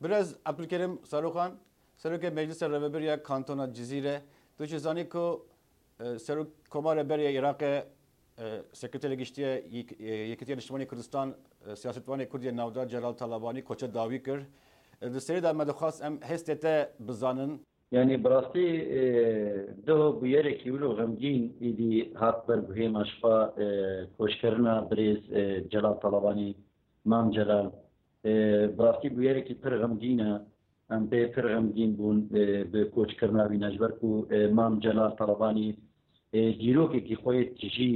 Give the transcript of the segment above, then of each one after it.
Biraz Abdülkerim Saruhan, Serok Meclis Reveberiya Kantona Cizire, tu çi zanî ku Serok Komara Beriya Iraqê Sekreterê Giştiye Yekîtiya Niştimanî Kurdistan Siyasetvanê Kurdiye Navdar Celal Talabani koça dawî kir. Di serê de me dixwast em hestê te bizanin. Yani براستی دو بیارێکی ولو غەمگین ئیدی هات بەرگوهێما شفا کۆشکردنا برێز جەلال تەڵەبانی مام جەلال براستی بویارێکی پر غەمگینە ئەم بێ پر غەمگین بوون بە کۆچکردناوی نەژبەرک و مام جەلال تەڵەبانی دیرۆکێکی خۆی تژی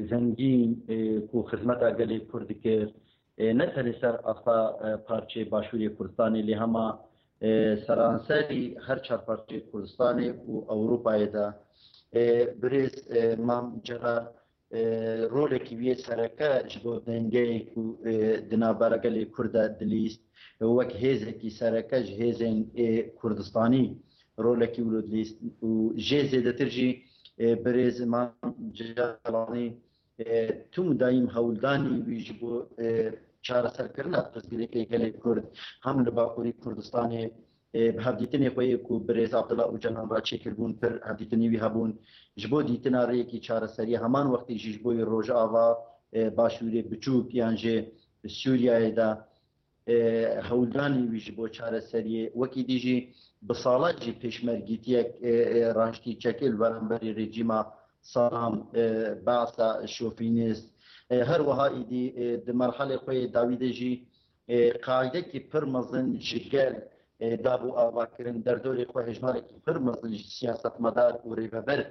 زەنگین و خزمەتا گەلێ کورد کرد نەتەنێ سەر ئەستا پارچێ باشووری کوردستانی لێ هەما سەرانسەری هەر چارپارچەی کوردستانی و ئەوروپایەدا برێز مام جەلال ڕۆلێکی وێ سەرەکە ji بۆ دەنگەیەک و دنابەرەگەلێ کووردە دلیست وەک هێزێکی سەرەکە ji هێزên کوردستانی ڕۆلێکی ولو دلیست و ژێ زێدەتر jî برێز مام جەلانی تم دایم هەوڵدانی وی ji بۆ چارەسەرکردنا پرسگirêkê gelê Kurd hem li Bakurî Kurdistanê bi hevdîtinê xwe ku birêz Abdullah Öcalan ra çêkirbûn pir hevdîtinî wî hebûn ji bo dîtina rêyekî çareserî heman wextê jî ji bo Rojava başûrê biçûk yan jê Sûriyayê de hewldanî wî ji bo çareseriyê wekî dî jî bi salan jî pêşmergîtiyek ranjtî çekê li beramberî rejîma Saddam Beasa şofînîst her wiha îdî di merhelê xwe dawî de jî qaîdekî pir mezin ji gel dabû avakirin derdorê xwe hejmarekî pir mezin ji siyasetmedar û rêveber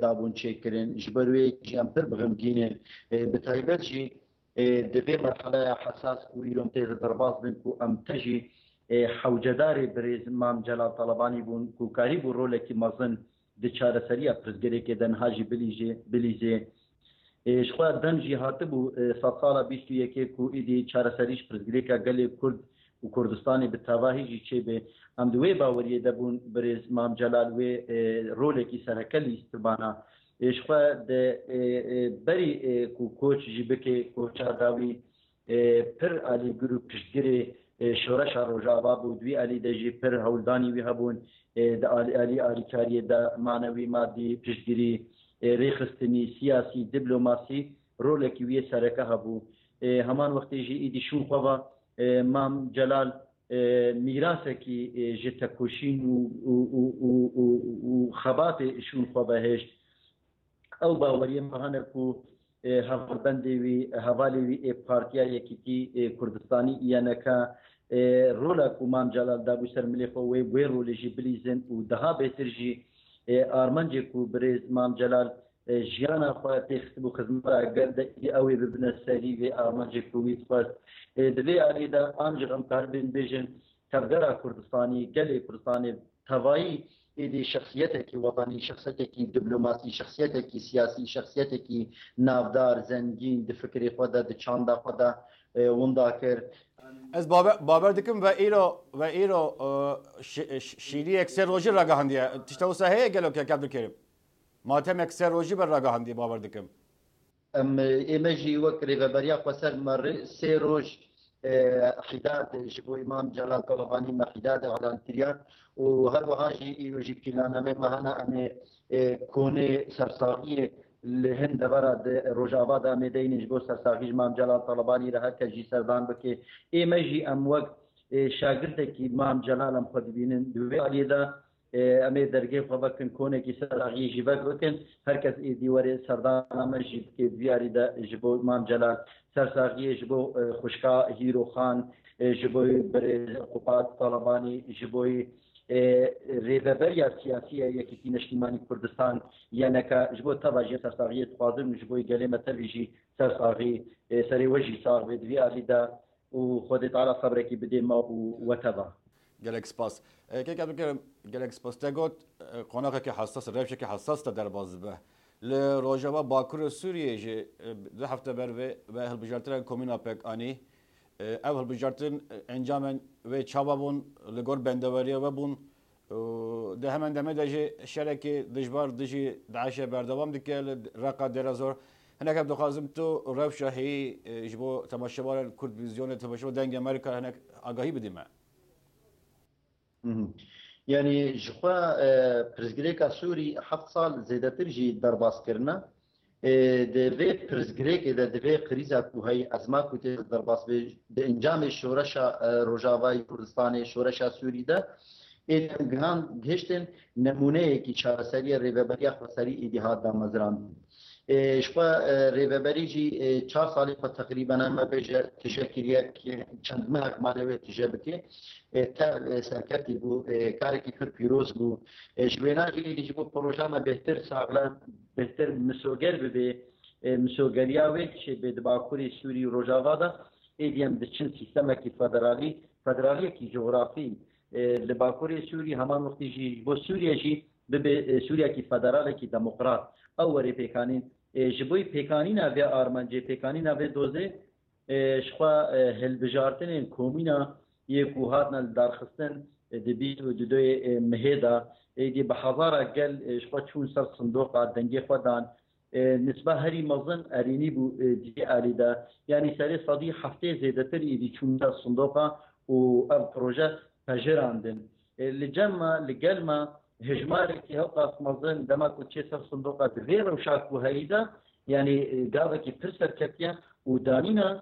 dabûn çêkirin ji ber wê jî em pir bixemgînin bi taybet jî di vê merheleya hesas û îrom tê li derbas bin ku em te jî hewcedarê birêz Mam Celal Talebanî bûn ku karî bû rolekî mezin di çareseriya pirsgirêkê de niha jî bilîzê ji xwe dem jî hatibû sed sala bîst û yekê ku îdî çareserî ji pirsgirêka gelê Kurd û Kurdistanê bi tevahî jî çêbe em di wê baweriyê de bûn birêz Mam Celal wê rolekî sereke lîstibana ji xwe de berî ku koç jî bike koça dawî pir alîgir û piştgirê şoreşa Rojava bû di wî alî de jî pir hewldanî wî hebûn di alî alîkariyê de manewî madî piştgirî rêxistinî siyasî dîplomasî rolekî wê sereke hebû heman wextê jî îdî şûn xwe Mam Celal mîrasekî ji tekoşîn û xebatê şûn xwe vehêşt ew baweriyê me hene ku hevalbendê wî hevalê wî Partiya Yekîtî Kurdistanî îyeneke rola ku Mam Celal dabû ser milê xwe wê rolê jî bilîzin û daha bêtir jî armancê ku birêz Mam Celal jiyana xwe têxistibû xizmeta gel de ew ê bibine serî vê armancê ku wî dixwest di vê alî de an ji em karibên bêjin tevgera Kurdistanî gelê Kurdistanê tevayî êdî şexsiyetekî wetanî şexsiyetekî dîplomasî şexsiyetekî siyasî şexsiyetekî navdar zengîn di fikrê xwe de di çanda xwe de winda kir Ez bawer dikim ve îro şîriyek ser rojî ragihandiye tişta wisa heye gelokek Abdülkerim matemek ser rojî ber ragihandiye bawer dikim em ême jî wek rêveberiya xwe ser merê sê roj حداد ji bo İmam Celal Talebanî me hidad elan kiriyan û her wiha jî îro jî planame me hene em ê konê sersaxiyê li hin devera de Rojava de em ê deynê ji bo sersaxî ji Mam Celal Talebanî re herkes jî serdan bike ême jî em wek şagirdekî Mam Celal em xwe dibînin di vê aliyê de em ê dergê xwe vekin konekî sersaxiyê jî vek bikin herkes êdî were serdana me jî bike di vê alî de ji bo Mam Celal sersaxiyê ji bo xuşka Hîroxan ji bo birêz Qupat Talebanî ji bo rêveberiya siyasî ya Yekîtî Neştîmanî Kurdistan yeneke ji bo teva jê sersaxiyê dixwazin ji bo gelê me tevî jî sersaxî serê we jî sax bê di vê alî de û Xwedê Teala sebrekî bidê me û weteva gelek spas kek Abdülkerim gelek spas te got qonaqekî hesas rewşekî hesas te derbas dibe li Rojava Bakurê Sûriyê jî di hefte ber vê ve hilbijartina komîna pek anî ev hilbijartin encamên wê çaba bûn li gor bendeweriya we bûn di hemen demê de jî şerekê dijbar dijî Daişê berdewam dike li Reqa Derazor هناك دخازم تو رفشه هي جبو تماشوار الكرد فيزيون تماشوا دنگ امريكا هناك آگاهی بدیم. يعني جخوا برزگریکا سوری 7 سال زیادتر جی درباس کرنا دوی پرزگریک ده دوی قریزا کوهی ازما کوتی درباس به انجام شورشا روجاوای کردستان شورشا سوری ده این گهان گشتن نمونه کی چارسری ریوبری خسری ایدهاد دا مزران شپا ریوبری جی 4 سالی خو تقریبا ما بجه تشکیلیه که چند ماه مالوی تجربه تا سرکتی بو کاری که کرد پیروز بو جوینا جی بو پروژه ما بهتر ساغلان بهتر مسوگر به مسوگریا و که به دباکوری سوری و روجاوا دا ایدیم دچن سیستم کی فدرالی کی جغرافی لباکوری سوری همان وقتی جی بو سوریه جی به سوریا کی فدرال کی دموکرات اوری پیکانین جبوی پیکانینا و آرمانجی پیکانینا و دوزه شخوا هلبجارتن کومینا یکوهاتنا درخستن دبیت و دوی مهدا ایدی به هزار گل شخوا چون سر صندوق دنگی خودان نسبه هری مزن ارینی بو دی آلیدا یعنی سری صدی هفته زیادتر ایدی چون سر صندوقا و اب پروژه پجراندن لجلما هجماري كي هوقف مظن دما كوتشي سر صندوقات غير وشاكو هيدا يعني قاضي كي فرسر كتيا ودانينا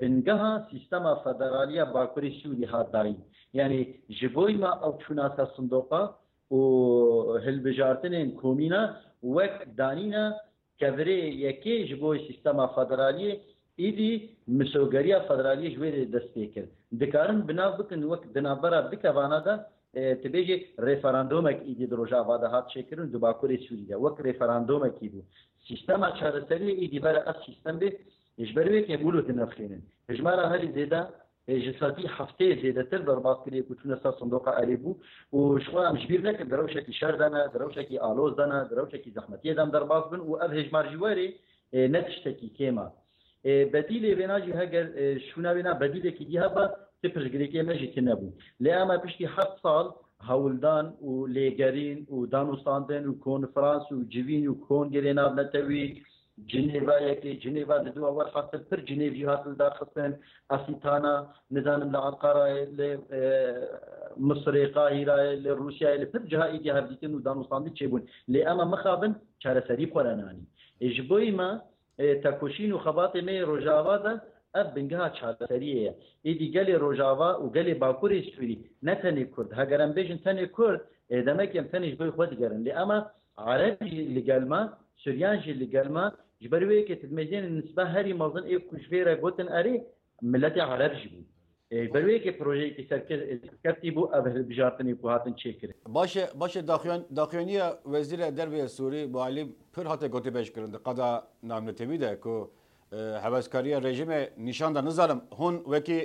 بنجها سيستما فدرالية باكوري سوري هاداي يعني جبوي ما او شونا سر صندوقا وهالبجارتين كومينا وك دانينا كفري يكي جبوي سيستما فدرالية ايدي مسوغريا فدرالية جوير دستيكر دكارن بناو بكن وك دنابرا بكوانا دا تبیجی رفراندومک ایدی دروجا واده هات شکرن دو باکوری سوریه وک رفراندومک ایدو سیستم چارەسەری ایدی برای از سیستم به اجباروی که بولو تنفخینن اجمالا هلی زیده جساتی هفته زیده تر در باز کریه کچون سر صندوق علی بو و شما هم جبیر نکن دروشکی شر دانه دروشکی آلوز دانه دروشکی زحمتی دام در باز بن و اب هجمار جواری نتشتکی کیما بدیل بناجی هگر شونا بنا بدیل کی دی هبا تپرگریکی مجید نبود. لیام پیشتی 7 سال هولدان و لیگرین و دانوستاندن و کنفرانس و جوین و کنگره ناب نتوی جنیوا یکی جنیوا دو اول خاطر پر جنیوی هاتل داخلن اسیتانا نظام العقارة مصر قاهرة روسيا پر جهایی که هردیتن و دانوستاندی چه بون. لیام مخابن چهار سری قرانانی. اجبوی ما تکوشین و خبات می روجاوادا اب بنگها چارەسەریەیە ئیدی گەلێ ڕۆژاوا و گەلێ باکووری سووری نەتەنی کورد هەگەرم بێژن تەنێ کورد دەمەکەم تەنیش بۆی خۆ دیگەرن لێ ئەمە عەرەبی لەگەلما سوریانژی لەگەلما ji ber wê yekê tilmêjiyên nisbe herî mezin ê kuşvêre gotin erê milletê Ereb jî bû ber wê yekê projeyekî serketî bû ev hilbijartinê ku hatin çêkirin باشه daxuyaniya Wezîra Dervêya Sûrî bu alî pir hate gotîbêj kirin di qeda namnetewî de ku heveskariya rejime nîşan da nizanim hûn wekî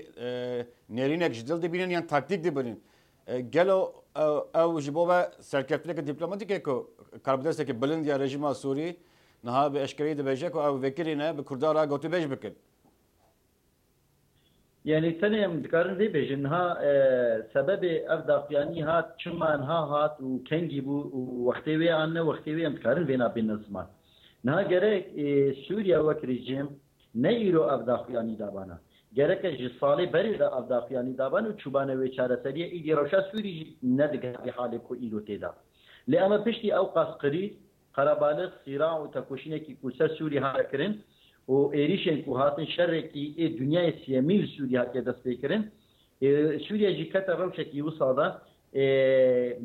nêrînek ji dil dibînin yan taktik dibinin gelo ew ji bo ve serkeftineke dîplomatîkê ku karbidestekî bilind ya rejima Sûrî niha bi eşkeriyê dibêje ku ew vekirîne bi Kurdan re gotîbêj bikin. Yani tenê dikarin vê bêjin niha sebebê ev daxuyanî hat çiman hat û kengî bû û wextê wê an ne wextê wê em dikarin vê nabînin ziman. Niha gerek Sûriya wek rejim ne îro ev daxuyanî dabana. Gerek ji salê berê de ev daxuyanî daban û çûbane wê çareseriyê îdî rewşa Sûrî jî nedige vê halê ku îro têda. Lê em piştî ew qasqirî qerebalix sîra û tekoşînekî ku ser Sûrî hate kirin û êrişên ku hatin şerrekî ê dunyayê siyemî li Sûrî hatiye dest pê kirin Sûriya jî kete rewşekî wisa da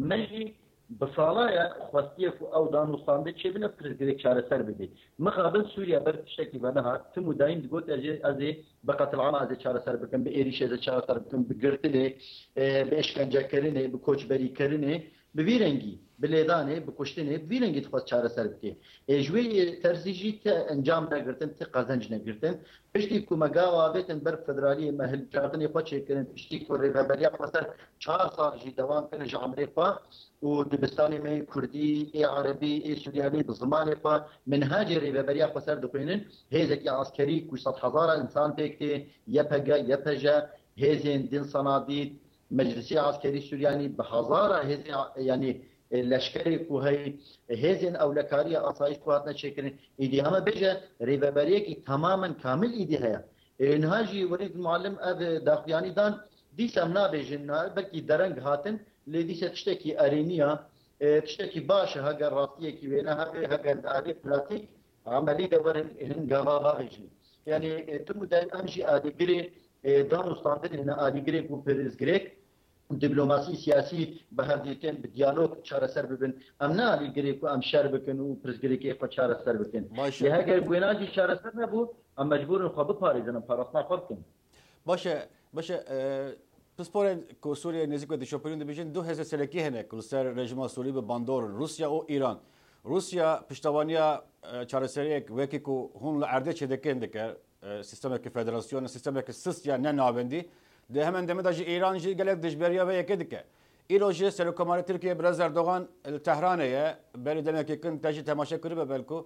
me jî bi salaya xwestiye ku ew danûstandê çêbine pirsgirêk çareser bibe. Mixabin Sûriya ber tiştekî vedihat tim û dayîn digot ez ê bi qetilana ez ê çareser bikim, bi êrişê ez ê çareser bikim, bi girtinê, bi eşkencekirinê, bi koçberîkirinê bi vî rengî bi lêdanê, bi kuştinê bi vî rengî dixwest çareser bike. Ji wê terzî jî te encam negirtin, te qezenc negirtin. Piştî ku me gawa bêtin ber federaliyê me hilbijartinê xwe çêkirin, piştî ku rêveberiya xwe ser 4 sal jî dewam kirin ji emirê xwe û dibistanê me Kurdî, ê Erebî, ê Suryanî bi zimanê xwe minhacê rêveberiya xwe ser dixwînin. Hêzekî askerî ku 100,000 insan têk tê, YPG, YPJ, hêzên din sanadî, Meclisi Askeri Suryanî bi hezara hêzê yani لشکری کو هی هزین اولکاری آسایش کو هاتنه چکرین ایدی همه بجه ریببریه کی تماما کامل ایدی هیا نهاجی ورید معلم اب داخیانی دان دیسم نابیجن بلکی درنگ هاتن لیدیسه تشتکی ارینیا تشتکی باشه هگر راستیه کی وینا هگر عادی پراتیک عملی دورن هنگاوا باجی یعنی تو مدام امشي ادگری دان استاندن هنا ادگری کو پرزگرک دیپلماسی سیاسی به هر دیتن به دیالوگ چاره سر ببین ام نه ادگری کو ام شر بکن و پرزگری که چاره سر بکن یه اگر گویناجی چاره سر نبود ام مجبور خود پاریزن پاراسنا خود کن باشه پسپور کو سوریه نزدیک به شوپرین دیویژن 2000 سالگی هنه که سر رژیم سوری به باندور روسیا و ایران روسیا پشتوانیا چارەسەریەک وەکی و هون لە ئەردە چێدەکەن دەکە سیستەمێکی فێدراسیۆنە سیستەمێکی سستیا نەناوەندی دە هەمەن دەمەداژی ئێرانژی گەلێک دژبەریەوە یەکە دکە ئیرۆژێ سەرۆکۆماری تورکیە برە زەردۆغان تەهرانەیە بەری دەمێکێکن تەژی تەماشا کردبە بەلکو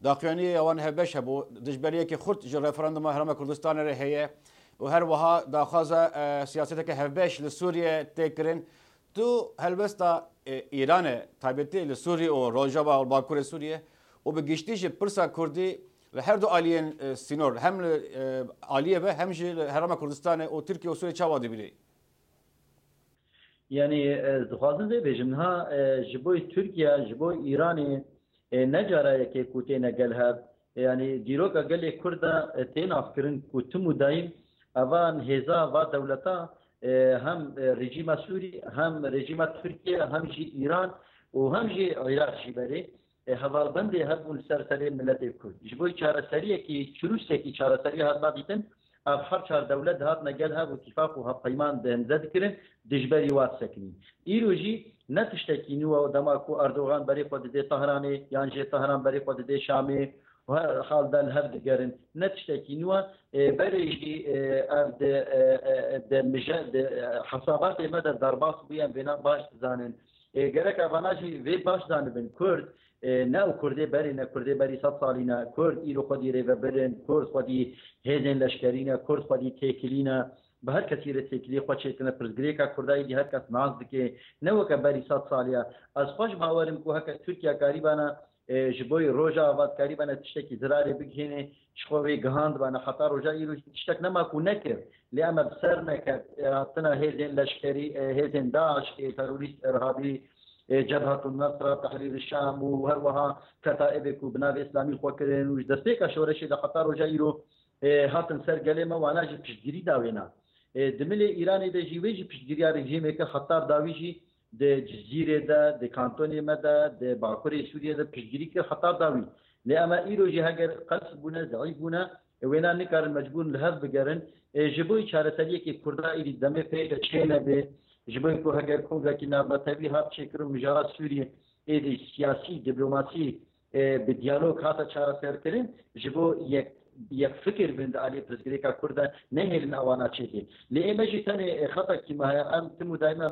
داخوێنی ئەوان هەبەش هەبوو دژبەریەکی خورد ژ ڕێفرەندما هەرەمە کوردستانەرە هەیە و هەروەها داخوازە سیاسەتەکە هەبەش لە سووریە تێکردن تو هەلبەستا ایران تایبەتی لە سووری و ڕۆژاوا و باکوورە سووریە و بە گشتیژی پرسا کوردی لە هەردوو ئالیێن سینۆر هەم لە ئالیە بە هەمژی لە هەرەمە کوردستانە و تورکیە و سووریە چاوا دەبینێ یعنی دخوازم بێژم ها ji bo Tirkiye ji bo Îranê necarayekê ku têne gel hev yani dîroka gelê Kurd de tên afkirin ku tim û dayîm evan hêza va dewleta hem rejima Sûrî hem rejima Tirkiye hem jî İran û hem jî Iraq jî berê hevalbendê hebûn ser serê milletê Kurd ji bo çareseriyekî çirûsekî çareserî hatna dîtin ev her çar dewlet hatine gel hev û îtîfaq û hevpeyman dihemze dikirin dijberî wat sekinîn îro jî ne tiştekî nû e dema ku Erdogan berê xwe didê Tehranê yan jê Tehran berê xwe didê Şamê her hal de li hev digerin ne tiştekî nû e berê jî ev de mije de hesabatê me de derbas bûye vêna baş dizanin gerek evana jî vê baş zanibin Kurd ne û Kurdê berê ne Kurdê berî 100 salî ne Kurd îro xwedî rêvebirin Kurd xwedî hêzên leşkerî ne Kurd xwedî têkilî ne bi her kesî re têkilî xwe çêtine pirzgirêka Kurdayî dî her kes naz dike ne weke berî 100 salî ez xweş bawerim ku heke Tirkiye karîbana ji bo roja avadkarî bene tiştekî zirarê bigihêne ji xwe wê gihand bene heta roja îro tiştek nema ku nekir lê em bi ser neke hatina hêzên leşkerî hêzên Daeş terorîst irhabî جبهة النصرة تحرير الشام وهروها كتائب بناء إسلامي خوكرين وجدستيك شورشي لخطار وجايرو هاتن سر قليمة وانا جي بشجري داوينا دملي إيراني دا جيويجي بشجري رجيمي كخطار داويجي دا جزيرة دا كانتوني مدا دا باكوري سوريا دا بشجري كخطار داوي لأما إيرو جي هاگر قلس بونا زعيب بونا وينا نكار المجبور لهذ بقرن جبوي چارسالية كي كردا إلي دمي فيدا چينا بي جبوی کو هگر کنگاکی نابطبی هات چکر مجارات سوریه ایدی سیاسی دیپلماسی به دیالوگ هات چاره سر کردن جبو یک فکر بند علی پرزگری کا کرده نه هل نوانا چیه لی مجی تنه خطا کی ما ام تمو دائما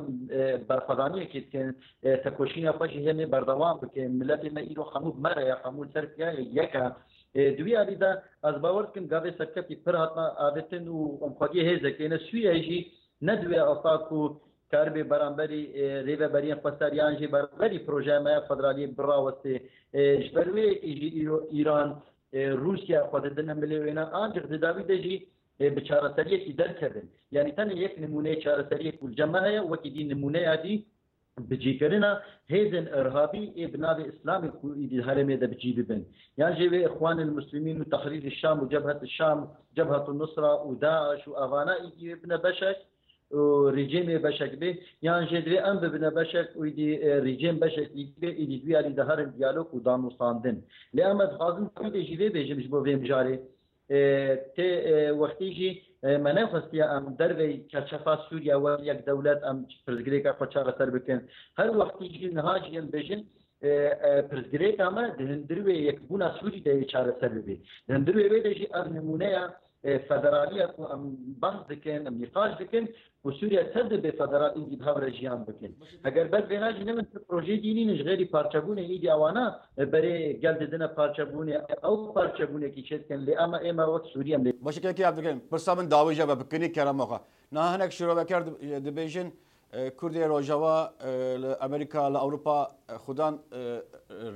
برفضانی کی کن تکوشینا فجی هم بردوام که ملت ما ایرو خمود مره یا خمود سر یکا دوی علی دا از باور کن گاوی سکتی پر هاتنا عادتن و امخادی هزه که نه سوی ایجی ندوی اصاکو کاربی برانبری ریو بریان خواستاریان جی برانبری پروژه ما فدرالی براوسته جبروی ایران روسیا خود دنیا ملیوینا آنجا داوی دجی بچارەسەریە کی دەرکردن یعنی تەنە یەک نمونەی چارەسەریەک جەمە هەیە وەکی دی نمونەیە دی بجیکردنا هێزن ئەرهابی بناوی ئیسلامی دی هەرێمێدا بجی ببن یان جێوێ ئیخوان المسلمین و تحریر الشام و جبهة الشام جبهة النصرة و داعش و ئەڤانە ئیدی بنە بەشێک رژیم بشک به یان جدوی ام ببینه بشک و ایدی رژیم بشک به ایدی دوی علی دهر دیالوگ و دانوستاندن لیامد خازن ایدی جیوه بیجم جبو ویم جاره ته وقتی جی منافستی ام دروی چرچفا سوریا و یک دولت ام پرزگری که خودچاره سر بکن هر وقتی جی نهاجیم بیجن پرزگری که اما دهندروی یک بونا سوری ده چاره سر ببی دهندروی بیده جی ام نمونه فدرالیت و ام بحث دکن ام نقاش دکن و سوریا تد به فدرال ایدی بها رجیان بکن اگر بد بیناجی نمت پروژه دینی نش غیری پارچبونه ایدی اوانا برای گل ددن پارچبونه او پارچبونه کی چت کن لی اما اما وقت سوریا باشه که عبدالکریم پرسامن داویجا و بکنی کرام آقا نه هنک شروع کرد دبیجن کوردی روجاوا امریکا لاوروپا خودان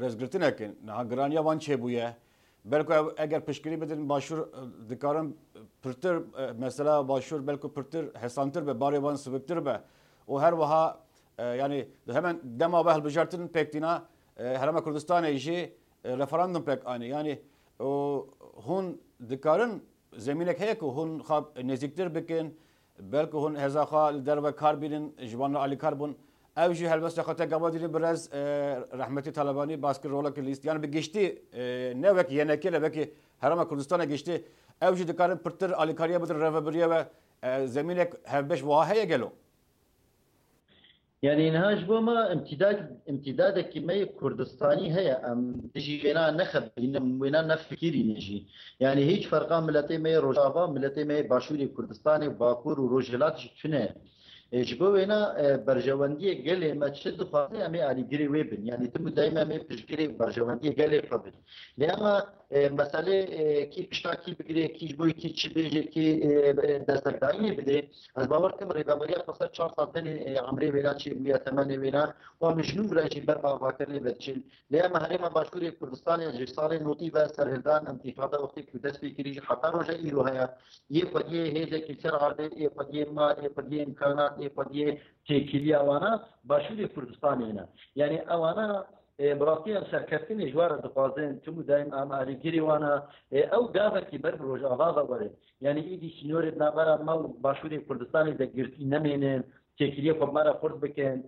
رزگرتنکن نه گرانیا وان چه بویه بلکه اگر پشکری بدن باشور دکارم پرتر مثلا باشور بلکه پرتر حسانتر به باری وان سبکتر به و هر وها yani hemen dema ve helbijartın pektina herama Kurdistan eji referandum pek ani yani o hun dikarın zeminek heye ku hun khab neziktir bikin belki hun hezaha derve karbinin jivanla ali karbon evji helbeste khate gabadili biraz rahmeti talabani baskı rola ki list yani bir geçti ne vek yenekele veki herama Kurdistan'a geçti evji dikarın pırtır ali kariye bidir reveberiye ve zeminek hevbeş vahaya gelo يعني نهاج بوما امتداد كمية كردستاني هي ام تجي وينا نخب وينا نفكيري نجي يعني هيج فرقا ملتي مي روجافا ملتي مي باشوري كردستاني باكور وروجلات شنو جبو وينا برجواندي قال ما تشد خاطي امي علي جري ويبن يعني تم دائما مي بجري برجواندي قال فبن لما مساله كي بشتاكي بجري كي جبوي كي تشبيجي كي دستقايني بدي از باور كم ريبابريا قصه 4 ساعتين عمري وينا شي 108 وينا ومجنون راجي بربا فاكرني بتشل لما هريما باشوري كردستان جسال نوتي سرهدان انتفاضه وقت كدس فكري حتى رجع يروها يقضيه هيدا كسر عرض يقضيه ما يقضيه امكانات يقضيه تكيلي اوانا باشوري كردستان هنا يعني اوانا براسيا سركفتني جوار دقازين تمو دايم ام علي جري وانا او دافا كبر روج اغاضا وري يعني ايدي سينور نابرا ما باشوري كردستان دا جرتي نمينن تكيلي خب مرا خرد بكن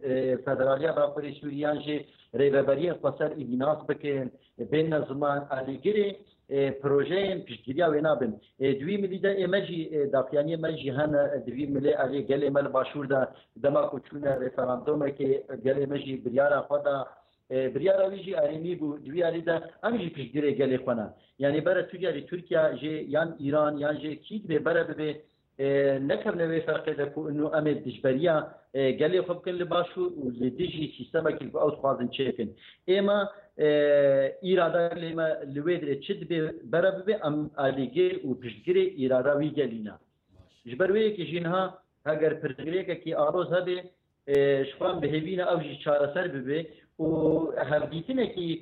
فدراليا باقري سوريان جي ريبابريا قصر ايديناس بكن بين زمان علي جري پروژه پیشگیری و نابن دوی ملی دا امجی دافیانی مجی هن دوی ملی علی گل مل باشور دا دما کوچونه رفراندوم که گل مجی بریارا خدا بریارا ویجی ارمی بو دوی علی دا امجی پیشگیری گل خنا یعنی برای تجاری ترکیه جه یان ایران یان جه کید به برای به نکم نوی فرق ده کو انه امد دجبریا گلی خوب کن لباشور و لدیجی سیستم که او خوازن چیکن اما ایرادا لما لویدر چد به برای به ام علیگه و پیشگیری ایرادا وی گلینا جبروی که جنها اگر پرتگری که آروز هده شفان بهبینا او جی چاره سر ببه و هفدیتنه که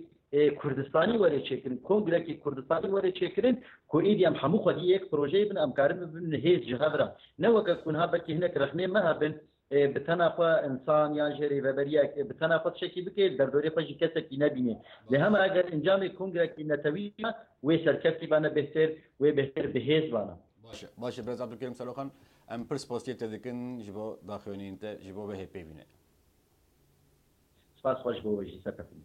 کردستانی وره چکرین کنگره که کردستانی وره چکرین که ایدی هم همو خودی یک پروژه بن امکارم بن هیز جهبره نه وکا کنها بکی هنک رخنه مها بن بتنافى انسان يعني جري ببريا بتنافى شيء بكي دردوري فجي كسكي نبيني لهم اگر انجام كونغرا كي نتويجا ويسر كفتي بانا بهتر وبهتر بهيز بانا باشه برز عبدالكريم سلوخان ام پرس پوستي تدكن جبو داخلين انت جبو به بيبينه سپاس خوش بو وجي سكتني